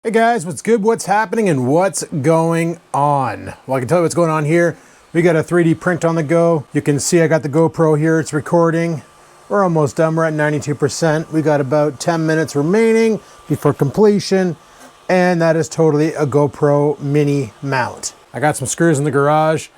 Hey guys, what's good, what's happening, and what's going on? Well, I can tell you what's going on here. We got a 3D print on the go. You can see I got the GoPro here, it's recording. We're almost done, we're at 92%. We got about 10 minutes remaining before completion, and that is totally a GoPro mini mount. I got some screws in the garage.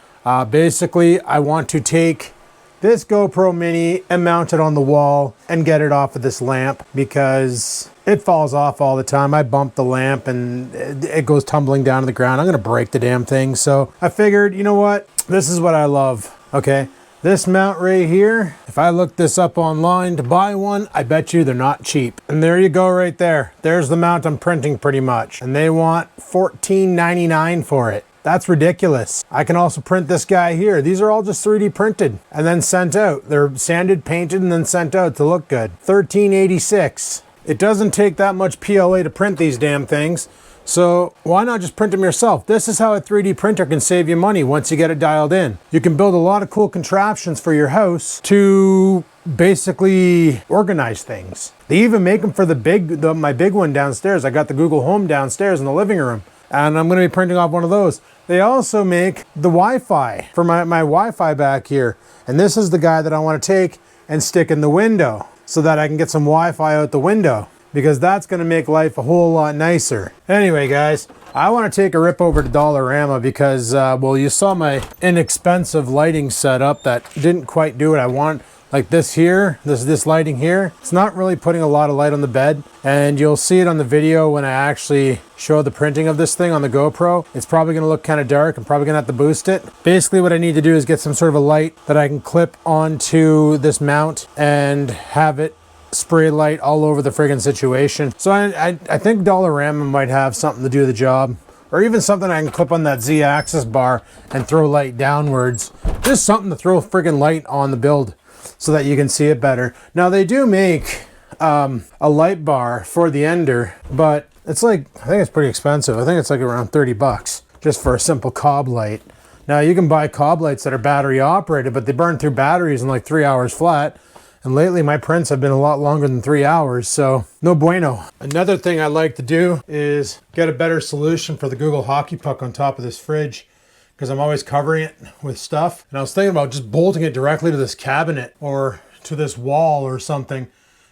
Basically, I want to take this GoPro mini and mount it on the wall and get it off of this lamp because it falls off all the time. I bump the lamp and it goes tumbling down to the ground. I'm gonna break the damn thing. So I figured, you know what? This is what I love, okay? This mount right here, if I look this up online to buy one, I bet you they're not cheap. And there you go right there. There's the mount I'm printing pretty much. And they want $14.99 for it. That's ridiculous. I can also print this guy here. These are all just 3D printed and then sent out. They're sanded, painted, and then sent out to look good. $13.86. It doesn't take that much PLA to print these damn things. So why not just print them yourself? This is how a 3D printer can save you money once you get it dialed in. You can build a lot of cool contraptions for your house to basically organize things. They even make them for my big one downstairs. I got the Google Home downstairs in the living room, and I'm gonna be printing off one of those. They also make the Wi-Fi for my Wi-Fi back here. And this is the guy that I wanna take and stick in the window so that I can get some Wi-Fi out the window, because that's gonna make life a whole lot nicer. Anyway, guys, I wanna take a rip over to Dollarama because, well, you saw my inexpensive lighting setup that didn't quite do what I want. Like this here, this lighting here, it's not really putting a lot of light on the bed, and you'll see it on the video when I actually show the printing of this thing on the GoPro. It's probably gonna look kind of dark. I'm probably gonna have to boost it. Basically what I need to do is get some sort of a light that I can clip onto this mount and have it spray light all over the friggin' situation. So I think Dollarama might have something to do the job, or even something I can clip on that Z-axis bar and throw light downwards. Just something to throw friggin' light on the build so that you can see it better. Now they do make a light bar for the Ender, but it's like, I think it's pretty expensive. I think it's like around 30 bucks just for a simple cob light. Now you can buy cob lights that are battery operated, but they burn through batteries in like 3 hours flat. And lately my prints have been a lot longer than 3 hours, so no bueno. Another thing I like to do is get a better solution for the Google hockey puck on top of this fridge, because I'm always covering it with stuff. And I was thinking about just bolting it directly to this cabinet or to this wall or something,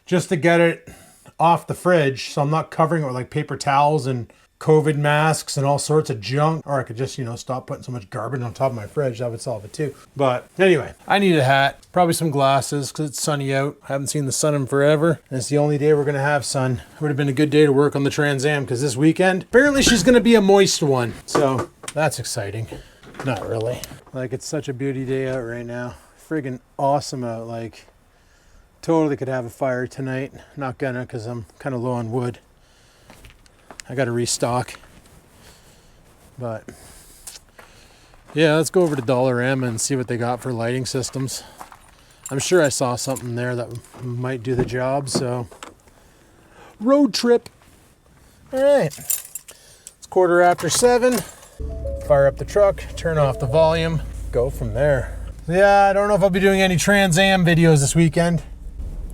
just to get it off the fridge so I'm not covering it with like paper towels and COVID masks and all sorts of junk. Or I could just, you know, stop putting so much garbage on top of my fridge. That would solve it too. But anyway, I need a hat, probably some glasses because it's sunny out. I haven't seen the sun in forever. And it's the only day we're gonna have sun. It would have been a good day to work on the Trans Am because this weekend, apparently she's gonna be a moist one. So that's exciting. Not really. Like, it's such a beauty day out right now. Friggin' awesome out. Like, totally could have a fire tonight. Not gonna, because I'm kind of low on wood. I got to restock. But yeah, let's go over to Dollarama and see what they got for lighting systems. I'm sure I saw something there that might do the job, so road trip. All right, it's 7:15. Fire up the truck, turn off the volume, go from there. Yeah, I don't know if I'll be doing any Trans Am videos this weekend.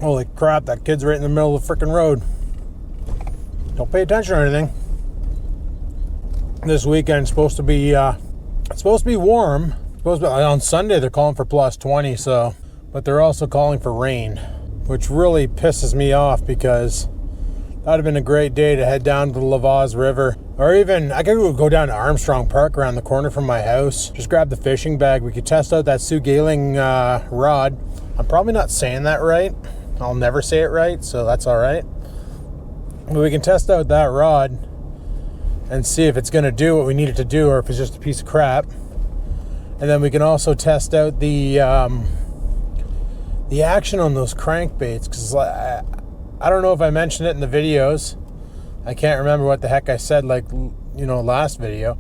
Holy crap, that kid's right in the middle of the frickin' road. Don't pay attention or anything. This weekend's supposed to be it's supposed to be warm. On Sunday they're calling for plus 20, so, but they're also calling for rain, which really pisses me off because that would have been a great day to head down to the Lavaz River. Or even, I could go down to Armstrong Park around the corner from my house. Just grab the fishing bag. We could test out that Sue Gailing rod. I'm probably not saying that right. I'll never say it right, so that's all right. But we can test out that rod and see if it's going to do what we need it to do or if it's just a piece of crap. And then we can also test out the action on those crankbaits, because I don't know if I mentioned it in the videos. I can't remember what the heck I said, like, you know, last video.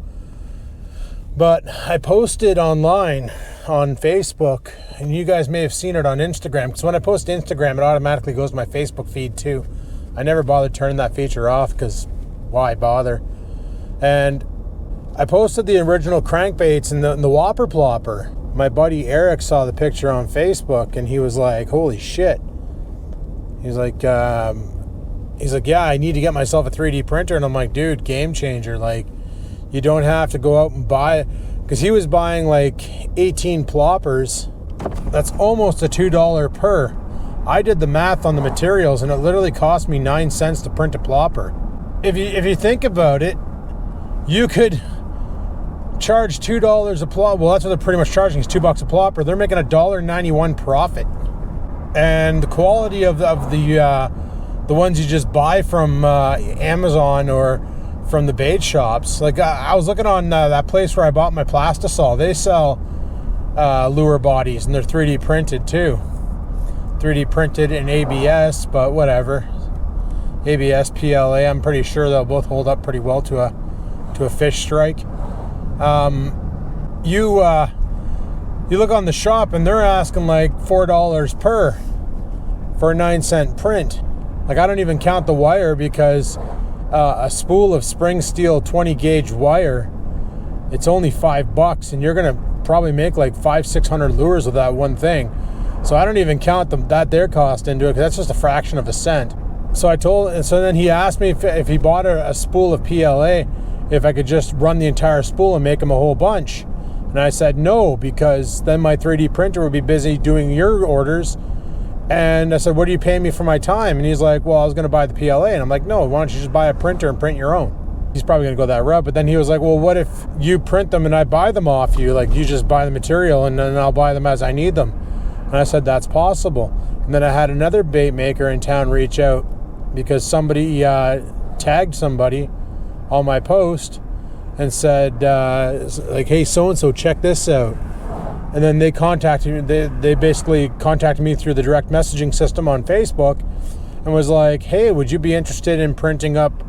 But I posted online on Facebook, and you guys may have seen it on Instagram, because when I post Instagram, it automatically goes to my Facebook feed too. I never bothered turning that feature off because why bother? And I posted the original crankbaits and the Whopper Plopper. My buddy Eric saw the picture on Facebook and he was like, holy shit. He's like, He's like, yeah, I need to get myself a 3D printer. And I'm like, dude, game changer. Like, you don't have to go out and buy it. Because he was buying like 18 ploppers. That's almost a $2 per. I did the math on the materials, and it literally cost me 9 cents to print a plopper. If you think about it, you could charge $2 a plopper. Well, that's what they're pretty much charging, is $2 a plopper. They're making a $1.91 profit. And the quality of the ones you just buy from Amazon or from the bait shops. Like I was looking on that place where I bought my Plastisol. They sell lure bodies, and they're 3D printed too. 3D printed in ABS, but whatever. ABS, PLA, I'm pretty sure they'll both hold up pretty well to a fish strike. You look on the shop and they're asking like $4 per for a 9-cent print. Like, I don't even count the wire, because a spool of spring steel 20 gauge wire, it's only $5, and you're gonna probably make like 500-600 lures with that one thing. So I don't even count their cost into it, because that's just a fraction of a cent. So then he asked me if he bought a spool of PLA, if I could just run the entire spool and make him a whole bunch. And I said no, because then my 3D printer would be busy doing your orders. And I said, what are you paying me for my time? And he's like, well, I was going to buy the PLA. And I'm like, no, why don't you just buy a printer and print your own? He's probably going to go that route. But then he was like, well, what if you print them and I buy them off you? Like, you just buy the material and then I'll buy them as I need them. And I said, that's possible. And then I had another bait maker in town reach out, because somebody tagged somebody on my post and said, like, hey, so-and-so, check this out. And then they contacted me. They basically contacted me through the direct messaging system on Facebook and was like, hey, would you be interested in printing up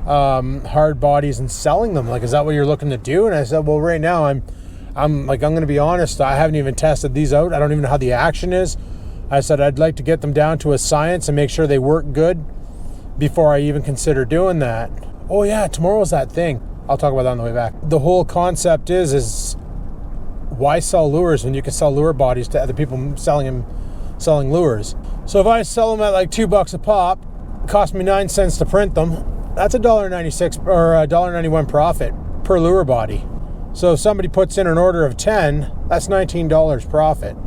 hard bodies and selling them? Like, is that what you're looking to do? And I said, well, right now I'm going to be honest, I haven't even tested these out. I don't even know how the action is. I said, I'd like to get them down to a science and make sure they work good before I even consider doing that. Oh yeah, tomorrow's that thing. I'll talk about that on the way back. The whole concept is why sell lures when you can sell lure bodies to other people selling lures? So if I sell them at like $2 a pop, it cost me 9 cents to print them, that's $1.96 or $1.91 profit per lure body. So if somebody puts in an order of 10, that's $19 profit.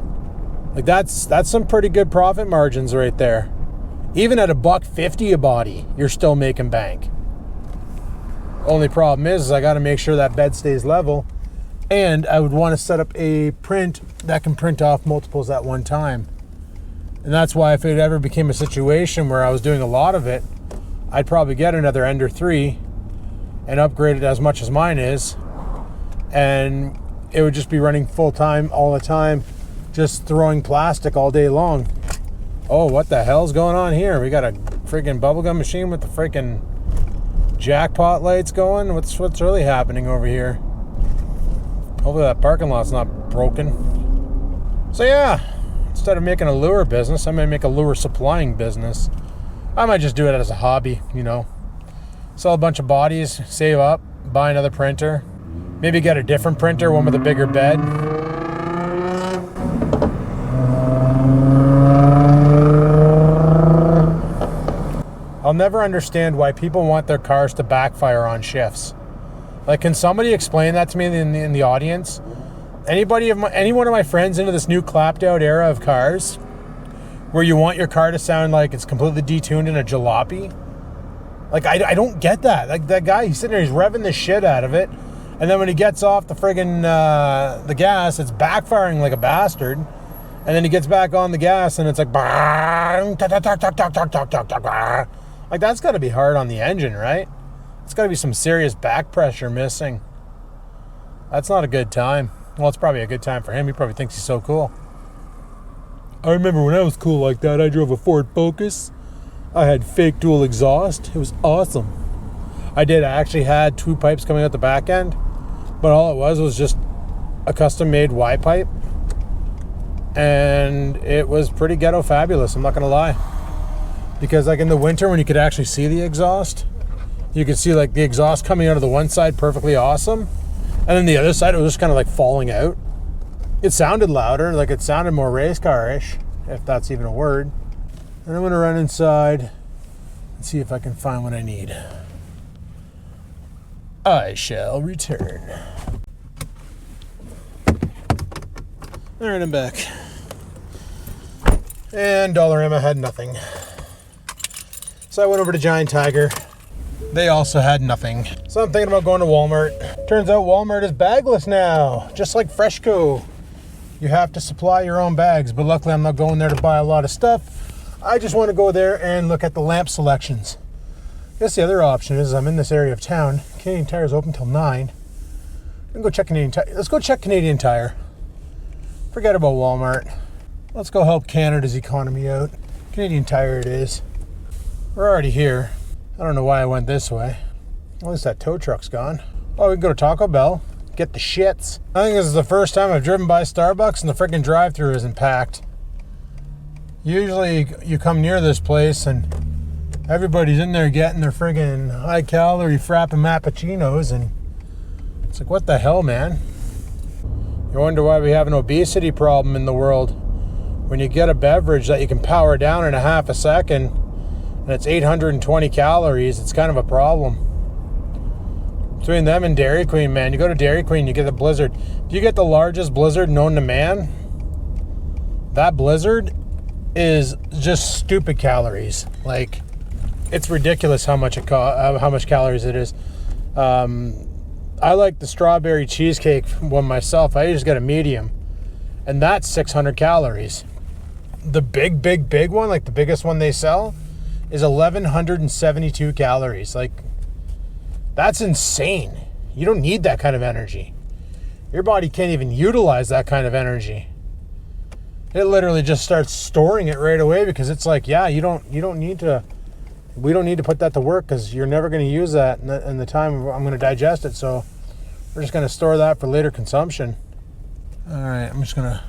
Like, that's some pretty good profit margins right there. Even at $1.50 a body, you're still making bank. Only problem is I got to make sure that bed stays level, and I would want to set up a print that can print off multiples at one time. And that's why if it ever became a situation where I was doing a lot of it, I'd probably get another Ender 3 and upgrade it as much as mine is, and it would just be running full time all the time, just throwing plastic all day long. Oh, what the hell's going on here? We got a freaking bubblegum machine with the freaking jackpot lights going. What's really happening over here? Hopefully that parking lot's not broken. So yeah, instead of making a lure business, I might make a lure supplying business. I might just do it as a hobby, you know. Sell a bunch of bodies, save up, buy another printer. Maybe get a different printer, one with a bigger bed. I'll never understand why people want their cars to backfire on shifts. Like, can somebody explain that to me in the audience? Any one of my friends into this new clapped out era of cars where you want your car to sound like it's completely detuned in a jalopy? Like, I don't get that. Like, that guy, he's sitting there, he's revving the shit out of it, and then when he gets off the friggin' the gas, it's backfiring like a bastard. And then he gets back on the gas and it's like, like, that's got to be hard on the engine, right? It's got to be some serious back pressure missing. That's not a good time. Well, it's probably a good time for him. He probably thinks he's so cool. I remember when I was cool like that, I drove a Ford Focus. I had fake dual exhaust. It was awesome. I actually had two pipes coming out the back end, but all it was just a custom made Y pipe. And it was pretty ghetto fabulous, I'm not gonna lie. Because like in the winter when you could actually see the exhaust, you could see like the exhaust coming out of the one side perfectly awesome, and then the other side it was just kind of like falling out. It sounded louder, like it sounded more race car-ish, if that's even a word. And I'm gonna run inside and Let's see if I can find what I need. I shall return. All right, I'm back. And Dollarama had nothing. So I went over to Giant Tiger. They also had nothing. So I'm thinking about going to Walmart. Turns out Walmart is bagless now, just like Freshco. You have to supply your own bags, but luckily I'm not going there to buy a lot of stuff. I just want to go there and look at the lamp selections. I guess the other option is I'm in this area of town. Canadian Tire is open till 9. Go check Canadian Tire. Let's go check Canadian Tire. Forget about Walmart. Let's go help Canada's economy out. Canadian Tire it is. We're already here. I don't know why I went this way. At least that tow truck's gone. Oh, we can go to Taco Bell. Get the shits. I think this is the first time I've driven by Starbucks and the freaking drive-thru isn't packed. Usually you come near this place and everybody's in there getting their friggin' high-calorie frappin' mappuccinos, and it's like, what the hell, man? You wonder why we have an obesity problem in the world. When you get a beverage that you can power down in a half a second and it's 820 calories, it's kind of a problem. Between them and Dairy Queen, man. You go to Dairy Queen, you get the Blizzard. If you get the largest Blizzard known to man, that Blizzard is just stupid calories. Like, it's ridiculous how much how much calories it is. I like the strawberry cheesecake one myself. I just get a medium, and that's 600 calories. The big one, like the biggest one they sell, is 1,172 calories. Like, that's insane. You don't need that kind of energy. Your body can't even utilize that kind of energy. It literally just starts storing it right away because it's like, yeah, we don't need to put that to work because you're never going to use that in the time I'm going to digest it. So we're just going to store that for later consumption. All right, I'm just going to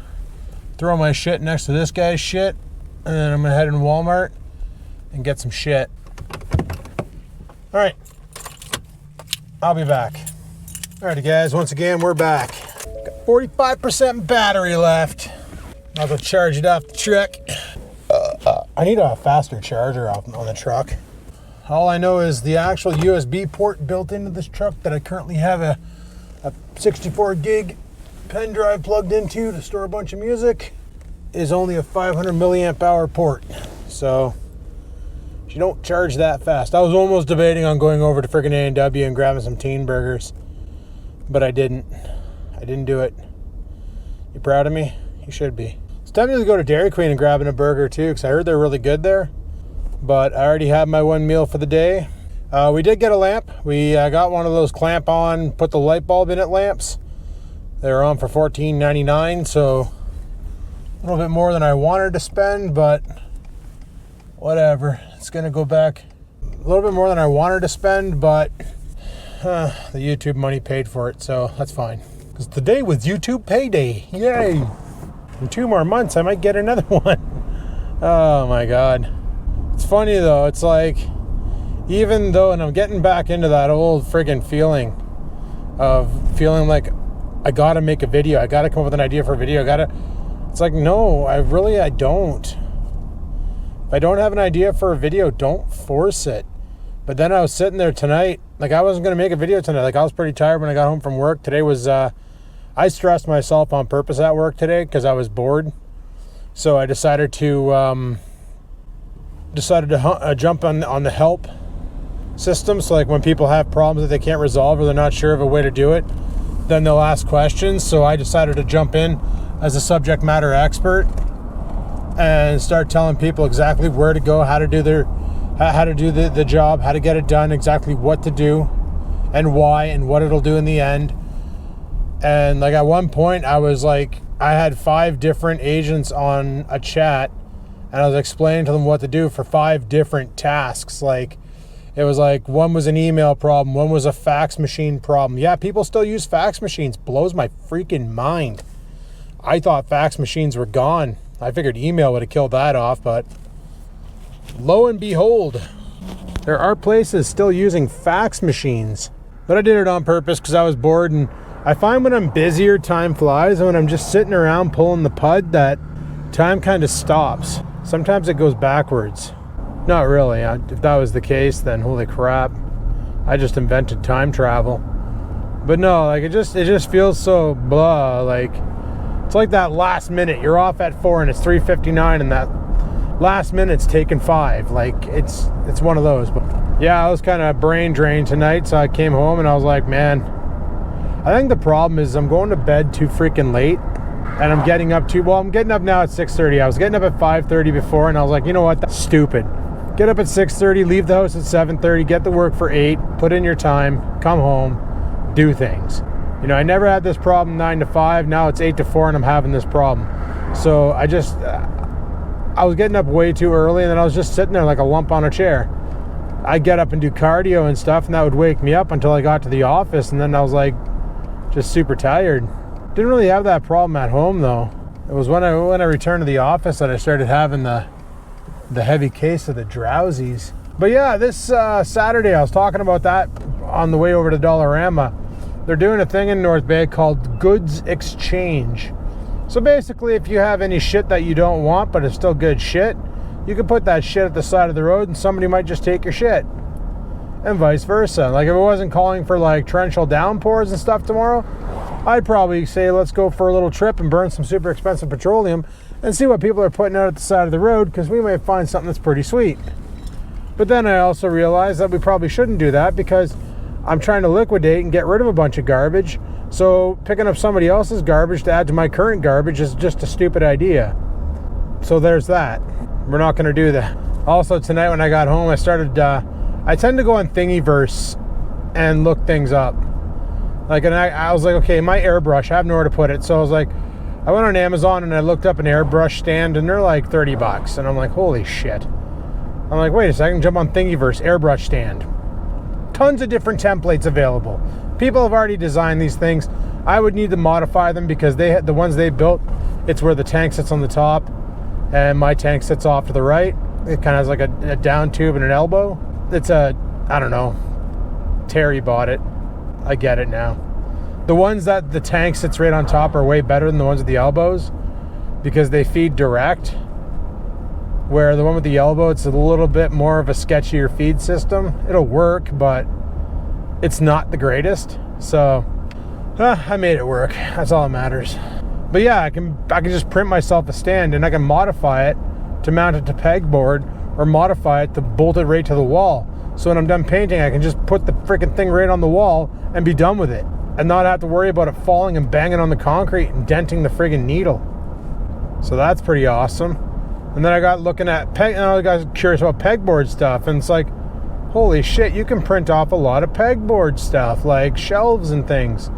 throw my shit next to this guy's shit, and then I'm going to head in Walmart and get some shit. All right. I'll be back. Alrighty guys, once again, we're back. Got 45% battery left. I'll go charge it off the truck. I need a faster charger on the truck. All I know is the actual USB port built into this truck that I currently have a 64 gig pen drive plugged into to store a bunch of music is only a 500 milliamp hour port. So you don't charge that fast. I was almost debating on going over to friggin' A&W and grabbing some teen burgers, but I didn't do it. You proud of me? You should be. It's time to go to Dairy Queen and grabbing a burger too, because I heard they're really good there, but I already had my one meal for the day. We did get a lamp. We got one of those clamp on, put the light bulb in it lamps. They were on for $14.99, so a little bit more than I wanted to spend, but whatever. It's gonna go back a little bit more than I wanted to spend, but the YouTube money paid for it, so that's fine. Because today was YouTube payday. Yay! In 2 more months, I might get another one. Oh my God. It's funny though. It's like, even though, and I'm getting back into that old friggin' feeling of feeling like I gotta make a video. I gotta come up with an idea for a video. It's like, no, I don't. If I don't have an idea for a video, don't force it. But then I was sitting there tonight, like I wasn't going to make a video tonight. Like I was pretty tired when I got home from work. Today was, I stressed myself on purpose at work today because I was bored. So I decided to jump on the help system. So like when people have problems that they can't resolve or they're not sure of a way to do it, then they'll ask questions. So I decided to jump in as a subject matter expert and start telling people exactly where to go, how to do the job, how to get it done, exactly what to do and why and what it'll do in the end. And like at one point I was like, I had 5 different agents on a chat and I was explaining to them what to do for 5 different tasks. Like it was like, one was an email problem, one was a fax machine problem. Yeah, people still use fax machines. Blows my freaking mind. I thought fax machines were gone. I figured email would have killed that off, but lo and behold, there are places still using fax machines. But I did it on purpose because I was bored, and I find when I'm busier, time flies, and when I'm just sitting around pulling the pud, that time kind of stops. Sometimes it goes backwards. Not really. If that was the case, then holy crap, I just invented time travel. But no, like it just feels so blah. Like it's like that last minute. You're off at 4 and it's 3:59, and that last minute's taken 5. Like it's one of those. But yeah, I was kind of brain drained tonight, so I came home and I was like, man, I think the problem is I'm going to bed too freaking late, and I'm getting up I'm getting up now at 6:30. I was getting up at 5:30 before, and I was like, you know what, that's stupid. Get up at 6:30, leave the house at 7:30, get to work for 8, put in your time, come home, do things. You know, I never had this problem 9 to 5. Now it's 8 to 4 and I'm having this problem. So I was getting up way too early, and then I was just sitting there like a lump on a chair. I'd get up and do cardio and stuff, and that would wake me up until I got to the office, and then I was like just super tired. Didn't really have that problem at home though. It was when I returned to the office that I started having the heavy case of the drowsies. But yeah, this Saturday I was talking about that on the way over to Dollarama. They're doing a thing in North Bay called Goods Exchange. So basically, if you have any shit that you don't want but it's still good shit, you can put that shit at the side of the road and somebody might just take your shit. And vice versa. Like if it wasn't calling for like torrential downpours and stuff tomorrow, I'd probably say let's go for a little trip and burn some super expensive petroleum and see what people are putting out at the side of the road, because we might find something that's pretty sweet. But then I also realized that we probably shouldn't do that, because I'm trying to liquidate and get rid of a bunch of garbage. So picking up somebody else's garbage to add to my current garbage is just a stupid idea. So there's that. We're not going to do that. Also tonight when I got home, I started, I tend to go on Thingiverse and look things up. Like, and I was like, okay, my airbrush, I have nowhere to put it. So I was like, I went on Amazon and I looked up an airbrush stand, and they're like $30. And I'm like, holy shit. I'm like, wait a second, jump on Thingiverse, airbrush stand. Tons of different templates available. People have already designed these things. I would need to modify them, because the ones they built, it's where the tank sits on the top and my tank sits off to the right. It kind of has like a down tube and an elbow. It's I don't know. Terry bought it. I get it now. The ones that the tank sits right on top are way better than the ones with the elbows, because they feed direct. Where the one with the elbow, it's a little bit more of a sketchier feed system. It'll work, but it's not the greatest. So I made it work. That's all that matters. But yeah, I can just print myself a stand, and I can modify it to mount it to pegboard, or modify it to bolt it right to the wall. So when I'm done painting, I can just put the freaking thing right on the wall and be done with it, and not have to worry about it falling and banging on the concrete and denting the friggin' needle. So that's pretty awesome. And then I got looking at and I got curious about pegboard stuff, and it's like, holy shit, you can print off a lot of pegboard stuff, like shelves and things.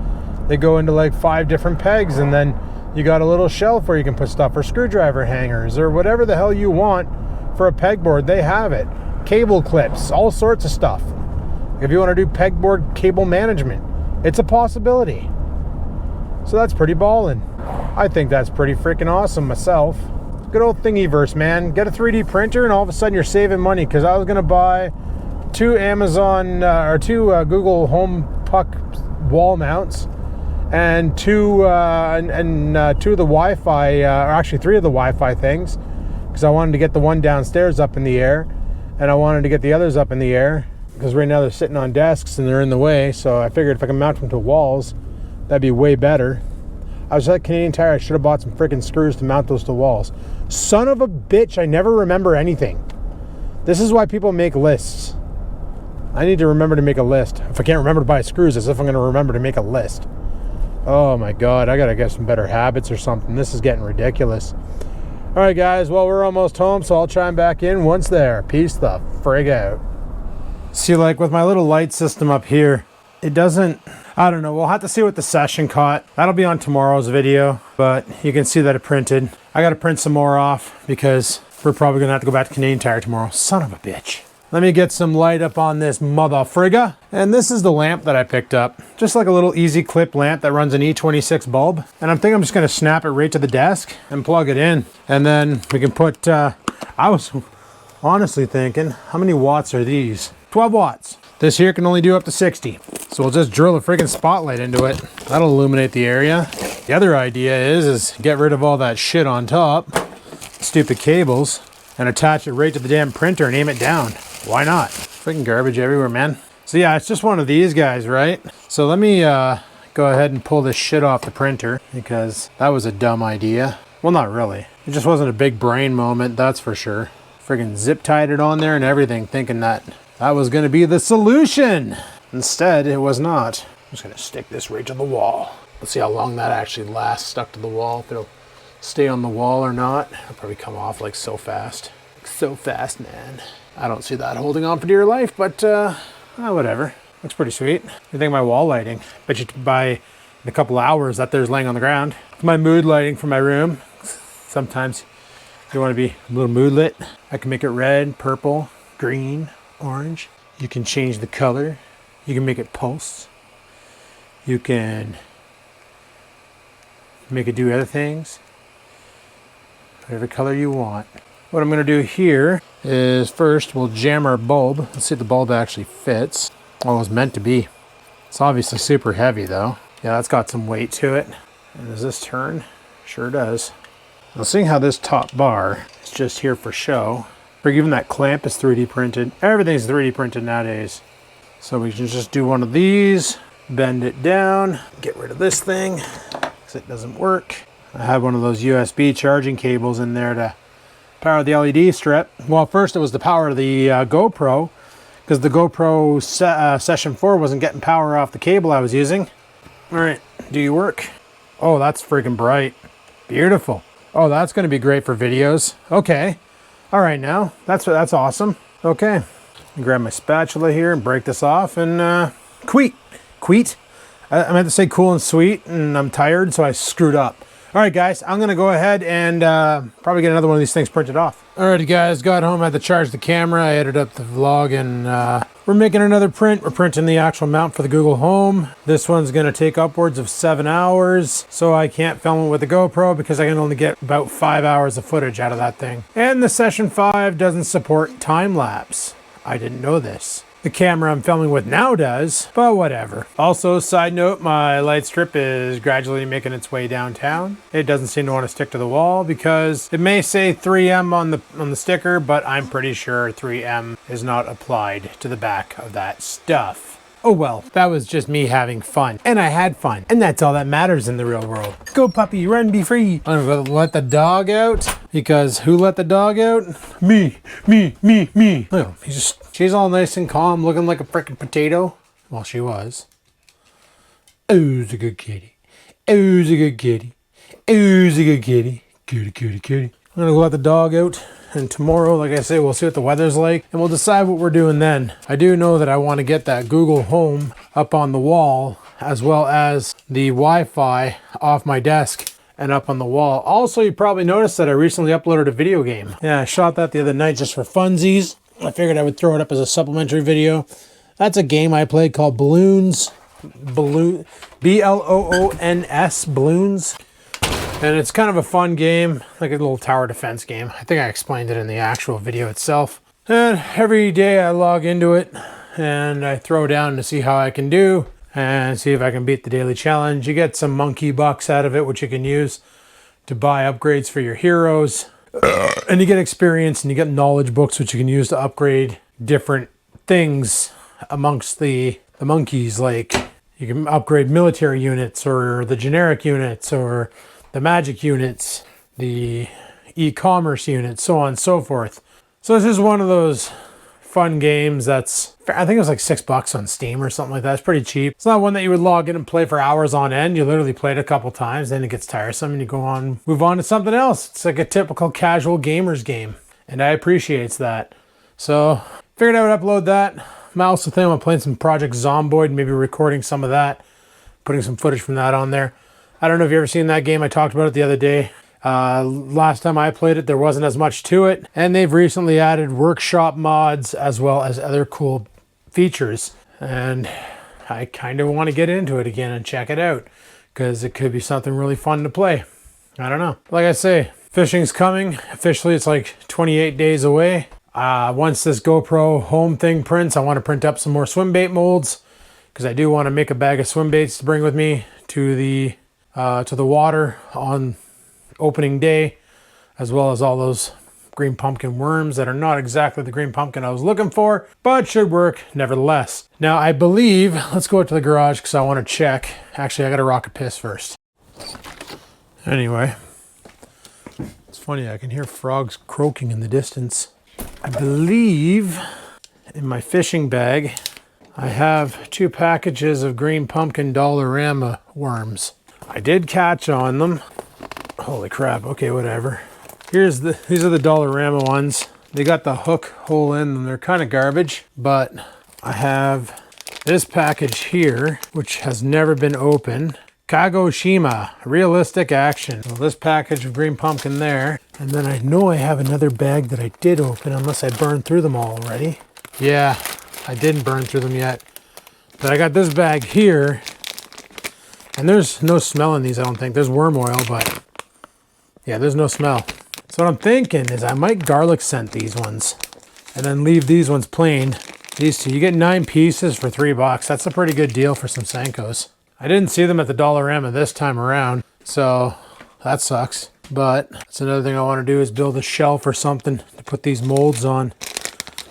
They go into like 5 different pegs, and then you got a little shelf where you can put stuff, or screwdriver hangers, or whatever the hell you want for a pegboard. They have it. Cable clips, all sorts of stuff. If you want to do pegboard cable management, it's a possibility. So that's pretty ballin'. I think that's pretty freaking awesome myself. Good old Thingiverse, man. Get a 3D printer and all of a sudden you're saving money, because I was going to buy 2 Amazon or 2 Google Home Puck wall mounts, and 2 of the Wi-Fi, or actually 3 of the Wi-Fi things, because I wanted to get the one downstairs up in the air, and I wanted to get the others up in the air, because right now they're sitting on desks and they're in the way. So I figured if I can mount them to walls, that'd be way better. I was at Canadian Tire, I should have bought some freaking screws to mount those to walls. Son of a bitch, I never remember anything. This is why people make lists. I need to remember to make a list. If I can't remember to buy screws, as if I'm going to remember to make a list. Oh my God, I got to get some better habits or something. This is getting ridiculous. All right, guys, well, we're almost home, so I'll chime back in once there. Peace the frig out. See, like with my little light system up here, it doesn't, I don't know, we'll have to see what the session caught. That'll be on tomorrow's video, but you can see that it printed. I got to print some more off, because we're probably going to have to go back to Canadian Tire tomorrow. Son of a bitch. Let me get some light up on this mother frigga. And this is the lamp that I picked up. Just like a little easy clip lamp that runs an E26 bulb. And I'm thinking I'm just going to snap it right to the desk and plug it in. And then we can put, I was honestly thinking, how many watts are these? 12 watts. This here can only do up to 60. So we'll just drill a freaking spotlight into it. That'll illuminate the area. The other idea is get rid of all that shit on top. Stupid cables. and attach it right to the damn printer and aim it down. Why not? Freaking garbage everywhere, man. So yeah, it's just one of these guys, right? So let me go ahead and pull this shit off the printer, because that was a dumb idea. Well, not really. It just wasn't a big brain moment, that's for sure. Friggin' zip tied it on there and everything, thinking that that was gonna be the solution. Instead, it was not. I'm just gonna stick this right to the wall. Let's see how long that actually lasts stuck to the wall, if it'll stay on the wall or not. It'll probably come off like so fast. Like so fast, man. I don't see that holding on for dear life, but whatever. Looks pretty sweet. What do you think of my wall lighting? Bet you by in a couple hours that there's laying on the ground. It's my mood lighting for my room. Sometimes you want to be a little mood lit. I can make it red, purple, green, orange. You can change the color. You can make it pulse. You can make it do other things. Whatever color you want. What I'm going to do here is first we'll jam our bulb. Let's see if the bulb actually fits. Oh, it was meant to be. It's obviously super heavy though. Yeah, that's got some weight to it. And does this turn? Sure does. Now seeing how this top bar is just here for show. Or even that clamp is 3D printed. Everything's 3D printed nowadays. So we can just do one of these, bend it down, get rid of this thing, because it doesn't work. I have one of those USB charging cables in there to power the LED strip. Well, first it was the power of the GoPro, because the GoPro Session 4 wasn't getting power off the cable I was using. All right, do you work? Oh, that's freaking bright. Beautiful. Oh, that's going to be great for videos. Okay. All right, now that's awesome. Okay. Grab my spatula here and break this off and queet. I meant to say cool and sweet, and I'm tired, so I screwed up. All right, guys, I'm going to go ahead and probably get another one of these things printed off. All right, guys, got home, had to charge the camera. I edited up the vlog, and we're making another print. We're printing the actual mount for the Google Home. This one's going to take upwards of 7 hours, so I can't film it with the GoPro because I can only get about 5 hours of footage out of that thing. And the Session 5 doesn't support time-lapse. I didn't know this. The camera I'm filming with now does, but whatever. Also, side note, my light strip is gradually making its way downtown. It doesn't seem to want to stick to the wall because it may say 3M on the sticker, but I'm pretty sure 3M is not applied to the back of that stuff. Oh well, that was just me having fun. And I had fun. And that's all that matters in the real world. Go puppy, run, be free. I'm gonna let the dog out, because who let the dog out? Me. Oh, she's all nice and calm, looking like a frickin' potato. Well, she was. Ooh's a good kitty. Ooh's a good kitty. Ooh's a good kitty. Kitty. I'm gonna go let the dog out. And tomorrow, like I say, we'll see what the weather's like, and we'll decide what we're doing then. I do know that I want to get that Google Home up on the wall, as well as the Wi-Fi off my desk and up on the wall. Also, you probably noticed that I recently uploaded a video game. Yeah, I shot that the other night just for funsies. I figured I would throw it up as a supplementary video. That's a game I played called Bloons. B-L-O-O-N-S, Bloons. And it's kind of a fun game, like a little tower defense game. I think I explained it in the actual video itself. And every day I log into it and I throw down to see how I can do and see if I can beat the daily challenge. You get some monkey bucks out of it, which you can use to buy upgrades for your heroes. And you get experience and you get knowledge books, which you can use to upgrade different things amongst the monkeys. Like you can upgrade military units or the generic units or the magic units, the e-commerce units, so on and so forth. So this is one of those fun games that's, I think it was like $6 on Steam or something like that. It's pretty cheap. It's not one that you would log in and play for hours on end. You literally play it a couple times, then it gets tiresome and you go on, move on to something else. It's like a typical casual gamer's game, and I appreciate that. So figured I would upload that. I'm also thinking I'm playing some Project Zomboid, maybe recording some of that, putting some footage from that on there. I don't know if you've ever seen that game. I talked about it the other day. Last time I played it, there wasn't as much to it. And they've recently added workshop mods as well as other cool features. And I kind of want to get into it again and check it out, because it could be something really fun to play. I don't know. Like I say, fishing's coming. Officially, it's like 28 days away. Once this GoPro Home thing prints, I want to print up some more swim bait molds, because I do want to make a bag of swim baits to bring with me to the water on opening day, as well as all those green pumpkin worms that are not exactly the green pumpkin I was looking for, but should work nevertheless. Now I believe, let's go out to the garage because I want to check. Actually, I got to rock a piss first. Anyway, it's funny, I can hear frogs croaking in the distance. I believe in my fishing bag, I have 2 packages of green pumpkin Dollarama worms. I did catch on them. Holy crap, okay, whatever. These are the Dollarama ones. They got the hook hole in them. They're kind of garbage, but I have this package here, which has never been opened. Kagoshima, realistic action. So this package of green pumpkin there. And then I know I have another bag that I did open, unless I burned through them all already. Yeah, I didn't burn through them yet. But I got this bag here. And there's no smell in these, I don't think. There's worm oil, but yeah, there's no smell. So what I'm thinking is I might garlic scent these ones and then leave these ones plain. These 2, you get 9 pieces for $3. That's a pretty good deal for some Senkos. I didn't see them at the Dollarama this time around, so that sucks. But that's another thing I want to do is build a shelf or something to put these molds on.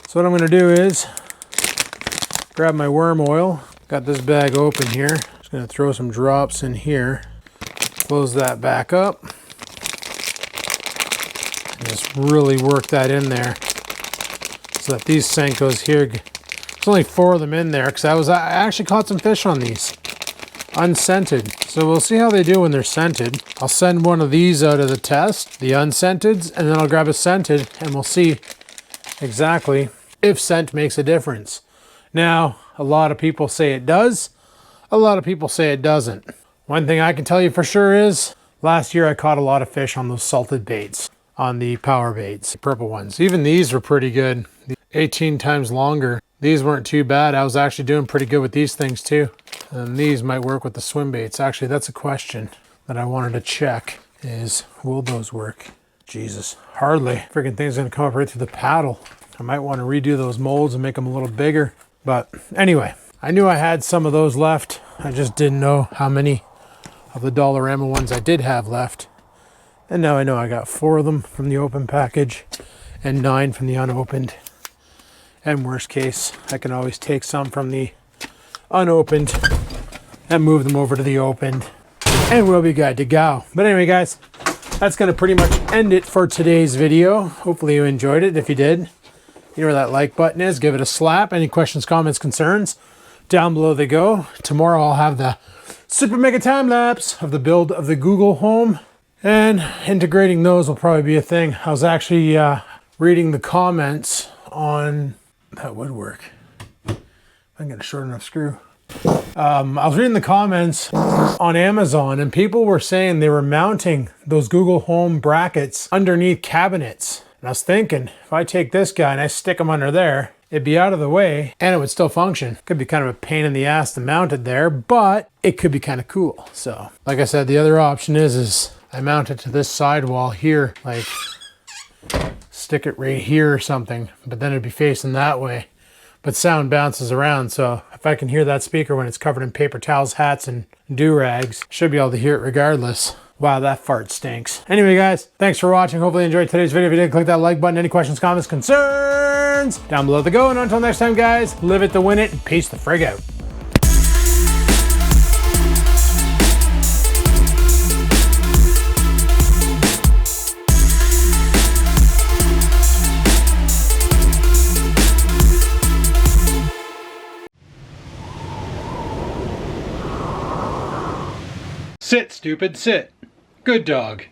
So what I'm going to do is grab my worm oil. Got this bag open here. Just going to throw some drops in here. Close that back up. And just really work that in there so that these Senkos here, there's only 4 of them in there because I actually caught some fish on these, unscented. So we'll see how they do when they're scented. I'll send one of these out of the test, the unscented, and then I'll grab a scented and we'll see exactly if scent makes a difference. Now, a lot of people say it does. A lot of people say it doesn't. One thing I can tell you for sure is last year I caught a lot of fish on those salted baits, on the power baits, the purple ones. Even these were pretty good. 18 times longer. These weren't too bad. I was actually doing pretty good with these things too. And these might work with the swim baits. Actually, that's a question that I wanted to check is, will those work? Jesus, hardly. Freaking thing's gonna come up right through the paddle. I might want to redo those molds and make them a little bigger. But anyway, I knew I had some of those left. I just didn't know how many of the Dollarama ones I did have left. And now I know I got 4 of them from the open package and 9 from the unopened. And worst case, I can always take some from the unopened and move them over to the opened and we'll be good to go. But anyway, guys, that's going to pretty much end it for today's video. Hopefully you enjoyed it. If you did, you know where that like button is. Give it a slap. Any questions, comments, concerns, down below they go. Tomorrow I'll have the super mega time lapse of the build of the Google Home, and integrating those will probably be a thing. I was actually reading the comments on that woodwork. I can get a short enough screw. I was reading the comments on Amazon and people were saying they were mounting those Google Home brackets underneath cabinets. And I was thinking, if I take this guy and I stick him under there, it'd be out of the way and it would still function. Could be kind of a pain in the ass to mount it there, but it could be kind of cool. So, like I said, the other option is I mount it to this sidewall here, like stick it right here or something, but then it'd be facing that way. But sound bounces around, so if I can hear that speaker when it's covered in paper towels, hats, and do-rags, should be able to hear it regardless. Wow, that fart stinks. Anyway, guys, thanks for watching. Hopefully you enjoyed today's video. If you did, click that like button. Any questions, comments, concerns, down below the go. And until next time, guys, live it to win it, and peace the frig out. Sit, stupid, sit. Good dog.